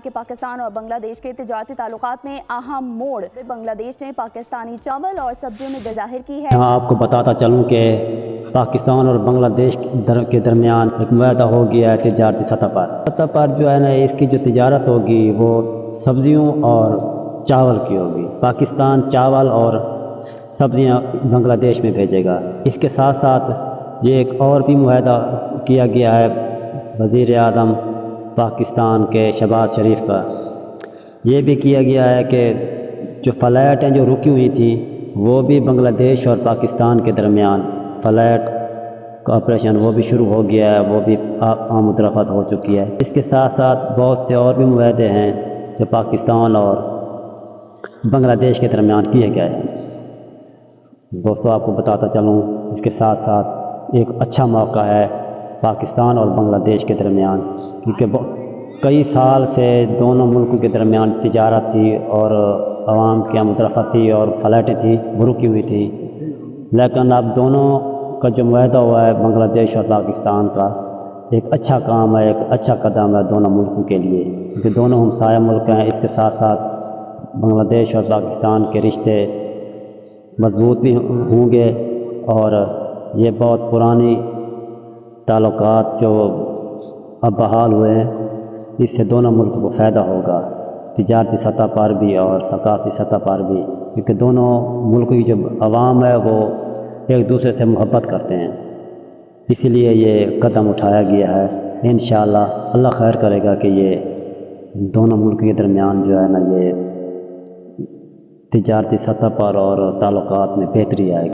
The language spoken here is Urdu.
کہ پاکستان اور بنگلہ دیش کے تجارتی تعلقات میں اہم موڑ، بنگلہ دیش نے پاکستانی چاول اور سبزیوں میں ظاہر کی ہے۔ آپ کو بتاتا چلوں کہ پاکستان اور بنگلہ دیش کے درمیان ایک معاہدہ ہو گیا ہے تجارتی سطح پر جو ہے نا، اس کی جو تجارت ہوگی وہ سبزیوں اور چاول کی ہوگی۔ پاکستان چاول اور سبزیاں بنگلہ دیش میں بھیجے گا۔ اس کے ساتھ ساتھ یہ ایک اور بھی معاہدہ کیا گیا ہے وزیر اعظم پاکستان کے شہباز شریف کا۔ یہ بھی کیا گیا ہے کہ جو فلائٹیں جو رکی ہوئی تھیں وہ بھی بنگلہ دیش اور پاکستان کے درمیان فلائٹ کا آپریشن وہ بھی شروع ہو گیا ہے، وہ بھی آمد و رفت ہو چکی ہے۔ اس کے ساتھ ساتھ بہت سے اور بھی معاہدے ہیں جو پاکستان اور بنگلہ دیش کے درمیان کیے گئے ہیں۔ دوستو آپ کو بتاتا چلوں، اس کے ساتھ ساتھ ایک اچھا موقع ہے پاکستان اور بنگلہ دیش کے درمیان، کیونکہ کئی سال سے دونوں ملکوں کے درمیان تجارت تھی اور عوام کی آمد و رفت تھی اور فلائٹیں تھیں وہ رکی ہوئی تھی، لیکن اب دونوں کا جو معاہدہ ہوا ہے بنگلہ دیش اور پاکستان کا، ایک اچھا کام ہے، ایک اچھا قدم ہے دونوں ملکوں کے لیے، کیونکہ دونوں ہمسایہ ملک ہیں۔ اس کے ساتھ ساتھ بنگلہ دیش اور پاکستان کے رشتے مضبوط بھی ہوں گے اور یہ بہت پرانی تعلقات جو اب بحال ہوئے ہیں، اس سے دونوں ملکوں کو فائدہ ہوگا، تجارتی سطح پر بھی اور ثقافتی سطح پر بھی، کیونکہ دونوں ملکوں کی جو عوام ہے وہ ایک دوسرے سے محبت کرتے ہیں، اسی لیے یہ قدم اٹھایا گیا ہے۔ انشاءاللہ اللہ خیر کرے گا کہ یہ دونوں ملکوں کے درمیان جو ہے نا، یہ تجارتی سطح پر اور تعلقات میں بہتری آئے گی۔